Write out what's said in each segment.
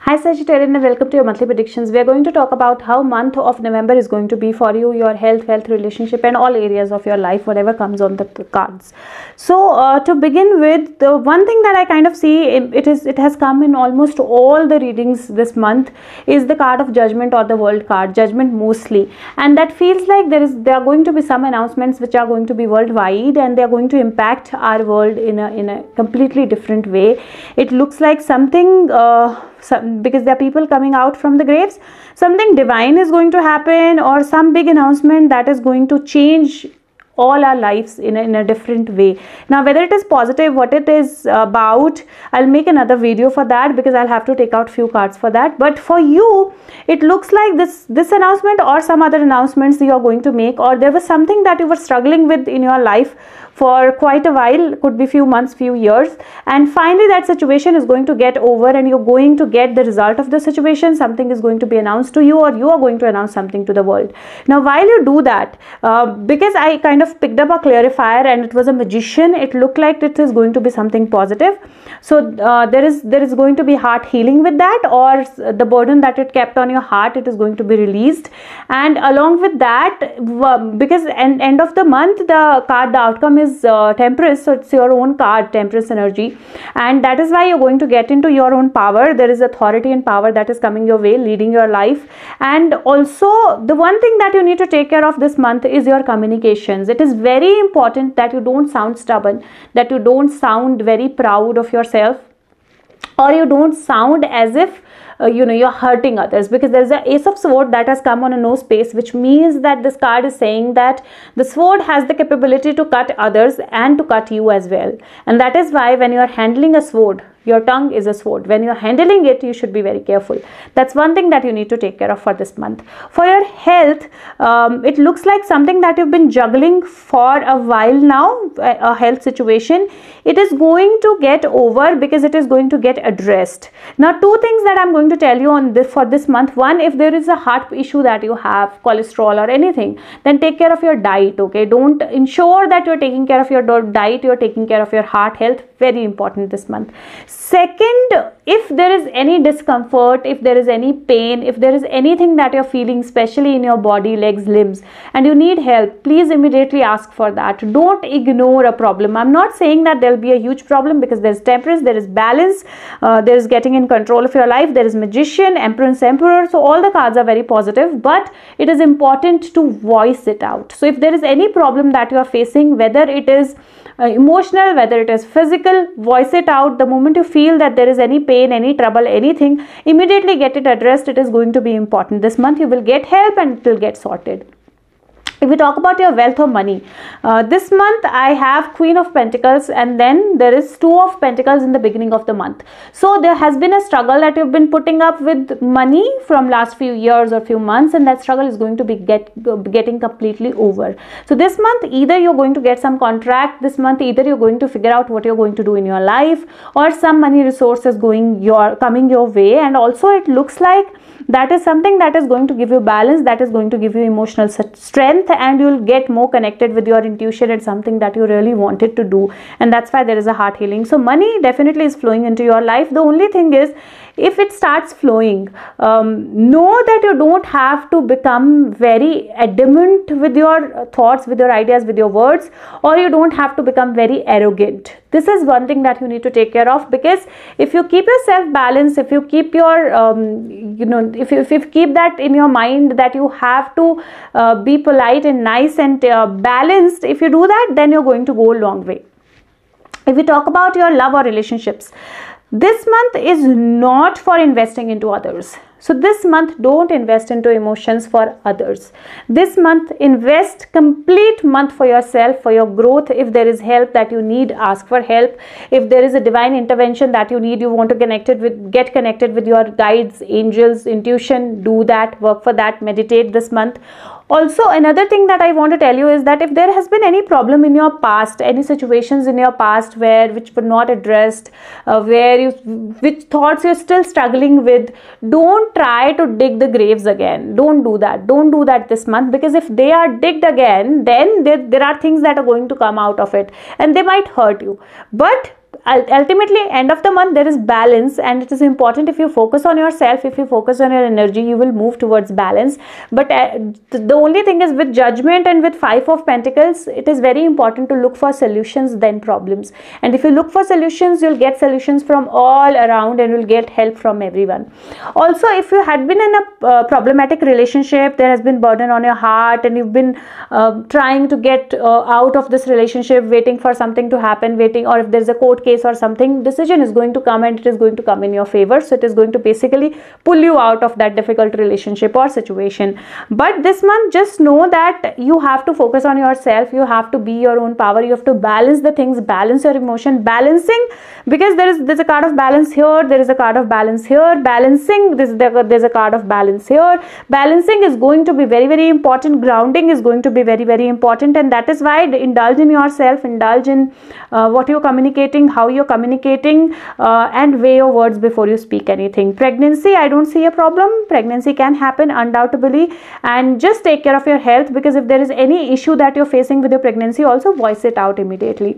Hi Sagittarius and welcome to your monthly predictions. We are going to talk about how month of November is going to be for you, your health, relationship and all areas of your life, whatever comes on the cards. So to begin with, the one thing that I kind of see, it has come in almost all the readings this month, is the card of Judgment or the World card, Judgment mostly. And that feels like there are going to be some announcements which are going to be worldwide and they are going to impact our world in a completely different way. It looks like something because there are people coming out from the graves, something divine is going to happen, or some big announcement that is going to change all our lives in a different way. Now whether it is positive, what it is about, I'll make another video for that because I'll have to take out few cards for that. But for you, it looks like this announcement or some other announcements you are going to make, or there was something that you were struggling with in your life for quite a while, could be few months, few years, and finally that situation is going to get over and you're going to get the result of the situation. Something is going to be announced to you, or you are going to announce something to the world. Now while you do that, because I kind of picked up a clarifier and it was a magician, it looked like it is going to be something positive. So there is going to be heart healing with that, or the burden that it kept on your heart, it is going to be released. And along with that, because end of the month, the card, the outcome is Temperance, so it's your own card, Temperance energy, and that is why you're going to get into your own power. There is authority and power that is coming your way, leading your life. And also the one thing that you need to take care of this month is your communications. It is very important that you don't sound stubborn, that you don't sound very proud of yourself, or you don't sound as if you're hurting others, because there is an Ace of Sword that has come on a no space, which means that this card is saying that the sword has the capability to cut others and to cut you as well. And that is why when you are handling a sword, your tongue is a sword. When you're handling it, you should be very careful. That's one thing that you need to take care of for this month. For your health, it looks like something that you've been juggling for a while now, a health situation. It is going to get over because it is going to get addressed. Now, two things that I'm going to tell you on this for this month. One, if there is a heart issue that you have, cholesterol or anything, then take care of your diet, okay? Don't ensure that you're taking care of your diet, you're taking care of your heart health. Very important this month. Second, if there is any discomfort, if there is any pain, if there is anything that you're feeling, especially in your body, legs, limbs, and you need help, please immediately ask for that. Don't ignore a problem. I'm not saying that there'll be a huge problem, because there's Temperance, there is balance, there is getting in control of your life, there is Magician, Empress, Emperor. So all the cards are very positive, but it is important to voice it out. So if there is any problem that you are facing, whether it is emotional, whether it is physical, voice it out. The moment you feel that there is any pain, any trouble, anything, immediately get it addressed. It is going to be important. This month you will get help and it will get sorted. If we talk about your wealth or money, this month I have Queen of Pentacles, and then there is Two of Pentacles in the beginning of the month. So there has been a struggle that you've been putting up with money from last few years or few months, and that struggle is going to be getting completely over. So this month, either you're going to get some contract, this month either you're going to figure out what you're going to do in your life, or some money resources coming your way. And also it looks like that is something that is going to give you balance, that is going to give you emotional strength, and you'll get more connected with your intuition and something that you really wanted to do. And that's why there is a heart healing. So money definitely is flowing into your life. The only thing is, if it starts flowing, know that you don't have to become very adamant with your thoughts, with your ideas, with your words, or you don't have to become very arrogant. This is one thing that you need to take care of, because if you keep yourself balanced, if you keep your, if you keep that in your mind that you have to be polite and nice and balanced, if you do that, then you're going to go a long way. If we talk about your love or relationships, this month is not for investing into others. So this month, don't invest into emotions for others. This month, invest complete month for yourself, for your growth. If there is help that you need, ask for help. If there is a divine intervention that you need, you want to get connected with your guides, angels, intuition, do that, work for that, meditate this month. Also, another thing that I want to tell you is that if there has been any problem in your past, any situations in your past which were not addressed, which thoughts you're still struggling with, don't try to dig the graves again. Don't do that. Don't do that this month, because if they are digged again, then there are things that are going to come out of it and they might hurt you. But ultimately end of the month there is balance, and it is important, if you focus on yourself, if you focus on your energy, you will move towards balance. But the only thing is, with Judgment and with Five of Pentacles, it is very important to look for solutions than problems. And if you look for solutions, you'll get solutions from all around and you'll get help from everyone. Also, if you had been in a problematic relationship, there has been burden on your heart, and you've been trying to get out of this relationship, waiting for something to happen, or if there's a court case or something, decision is going to come, and it is going to come in your favor. So it is going to basically pull you out of that difficult relationship or situation. But this month, just know that you have to focus on yourself, you have to be your own power, you have to balance the things, balance your emotion. Balancing, because there's a card of balance here, there is a card of balance here, balancing, there's a card of balance here. Balancing is going to be very, very important. Grounding is going to be very, very important, and that is why indulge in yourself, indulge in what you're communicating, how you're communicating, and weigh your words before you speak anything. Pregnancy, I don't see a problem. Pregnancy can happen undoubtedly, and just take care of your health, because if there is any issue that you're facing with your pregnancy, also voice it out immediately.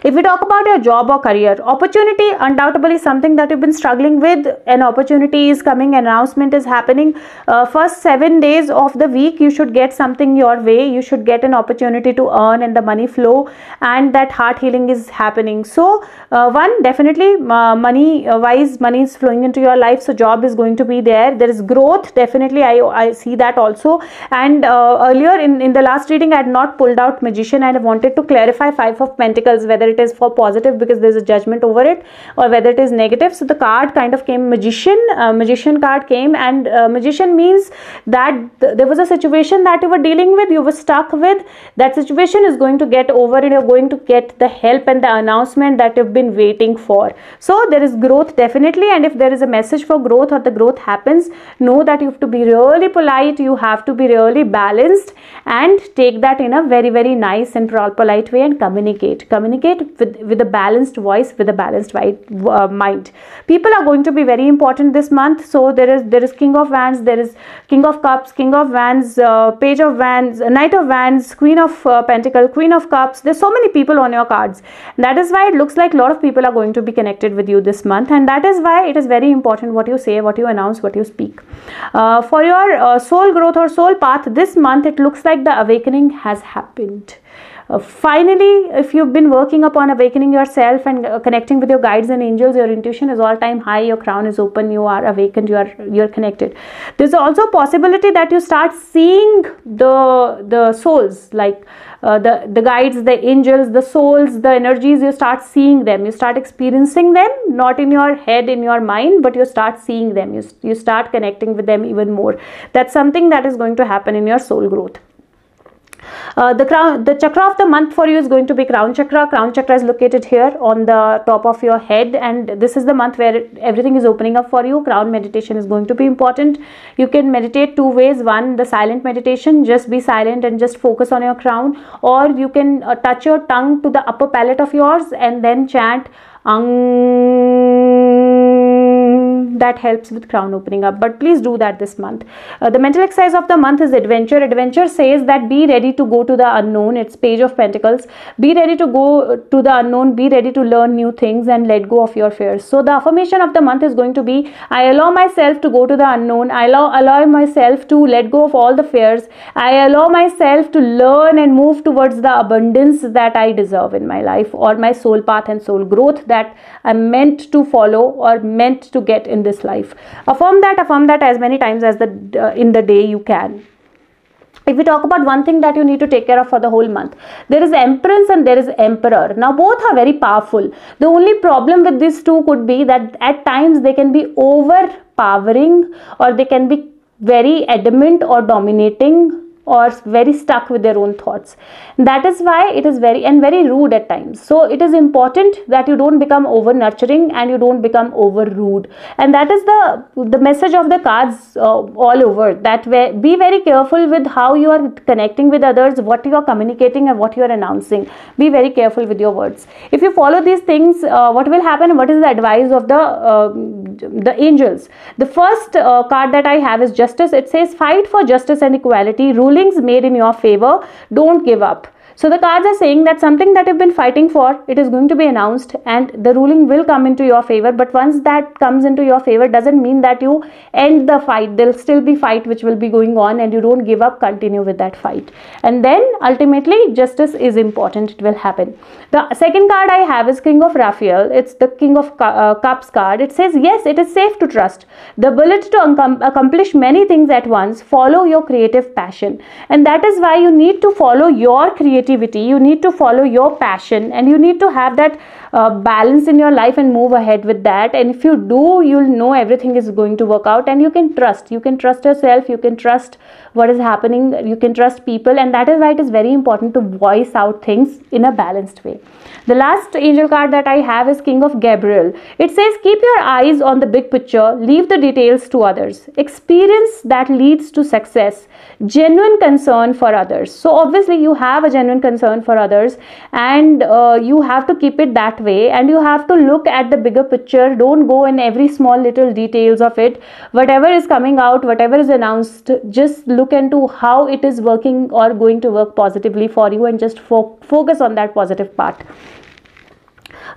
If we talk about your job or career, opportunity, undoubtedly something that you've been struggling with, an opportunity is coming, announcement is happening. First 7 days of the week, you should get something your way, you should get an opportunity to earn, and the money flow, and that heart healing is happening. So one, definitely money wise, money is flowing into your life, so job is going to be there. There is growth, definitely I see that also. And earlier in the last reading, I had not pulled out Magician, and I wanted to clarify Five of Pentacles, whether it is for positive because there is a Judgment over it, or whether it is negative. So the card kind of came Magician, Magician card came, and Magician means that there was a situation that you were dealing with, you were stuck with. That situation is going to get over, and you're going to get the help and the announcement that you've been waiting for. So there is growth, definitely, and if there is a message for growth, or the growth happens, know that you have to be really polite, you have to be really balanced, and take that in a very, very nice and polite way, and communicate with a balanced voice, with a balanced mind. People are going to be very important this month. So there is King of Wands, there is King of Cups, King of Wands, Page of Wands, Knight of Wands, Queen of Pentacles, Queen of Cups. There's so many people on your cards. That is why it looks like a lot of people are going to be connected with you this month, and that is why it is very important what you say, what you announce, what you speak. For your soul growth or soul path this month, it looks like the awakening has happened. Finally, if you've been working upon awakening yourself and connecting with your guides and angels, your intuition is all time high, your crown is open, you are awakened, you're connected. There's also a possibility that you start seeing the souls, like the guides, the angels, the souls, the energies. You start seeing them, you start experiencing them, not in your head, in your mind, but you start seeing them, you start connecting with them even more. That's something that is going to happen in your soul growth. The chakra of the month for you is going to be crown chakra. Crown chakra is located here on the top of your head, and this is the month where everything is opening up for you. Crown meditation is going to be important. You can meditate two ways. One, the silent meditation, just be silent and just focus on your crown, or you can touch your tongue to the upper palate of yours and then chant that helps with crown opening up. But please do that this month. The mental exercise of the month is adventure. Adventure says that be ready to go to the unknown. It's Page of Pentacles. Be ready to go to the unknown, be ready to learn new things, and let go of your fears. So the affirmation of the month is going to be, I allow myself to go to the unknown. I allow myself to let go of all the fears. I allow myself to learn and move towards the abundance that I deserve in my life, or my soul path and soul growth that I'm meant to follow or meant to get in this life. Affirm that as many times as in the day you can. If we talk about one thing that you need to take care of for the whole month, there is Empress and there is Emperor. Now both are very powerful. The only problem with these two could be that at times they can be overpowering, or they can be very adamant or dominating, or very stuck with their own thoughts. That is why it is very rude at times. So it is important that you don't become over nurturing and you don't become over rude. And that is the message of the cards all over, that be very careful with how you are connecting with others, what you are communicating and what you are announcing. Be very careful with your words. If you follow these things, what will happen? What is the advice of the angels? The first card that I have is Justice. It says, fight for justice and equality. Rulings made in your favor. Don't give up. So the cards are saying that something that you've been fighting for, it is going to be announced and the ruling will come into your favor. But once that comes into your favor, doesn't mean that you end the fight. There'll still be fight which will be going on, and you don't give up, continue with that fight. And then ultimately justice is important, it will happen. The second card I have is King of Raphael. It's the King of Cups card. It says, yes, it is safe to trust. The ability to accomplish many things at once. Follow your creative passion. And that is why you need to follow your creativity. You need to follow your passion, and you need to have that balance in your life and move ahead with that. And if you do, you'll know everything is going to work out, and you can trust yourself, you can trust what is happening, you can trust people. And that is why it is very important to voice out things in a balanced way. The last angel card that I have is King of Gabriel. It says, keep your eyes on the big picture, leave the details to others. Experience that leads to success. Genuine concern for others. So obviously you have a genuine concern for others, and you have to keep it that way, and you have to look at the bigger picture. Don't go in every small little details of it. Whatever is coming out, whatever is announced, just look into how it is working or going to work positively for you, and just focus on that positive part.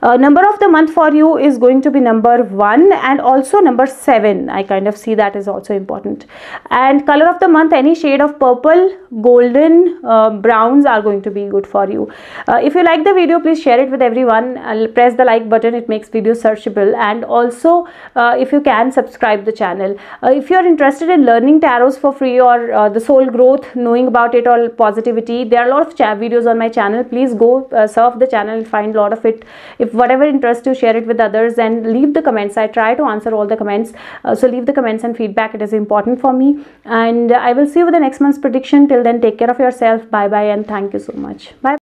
Number of the month for you is going to be number 1 and also number 7. I kind of see that is also important. And color of the month, any shade of purple, golden, browns are going to be good for you. If you like the video, please share it with everyone. I'll press the like button, it makes videos searchable. And also if you can, subscribe the channel. If you are interested in learning tarots for free, or the soul growth, knowing about it, or positivity, there are a lot of videos on my channel. Please go surf the channel and find a lot of it. If whatever interests you, share it with others, and leave the comments. I try to answer all the comments, so leave the comments and feedback. It is important for me, and I will see you with the next month's prediction. Till then, take care of yourself. Bye bye, and thank you so much. Bye.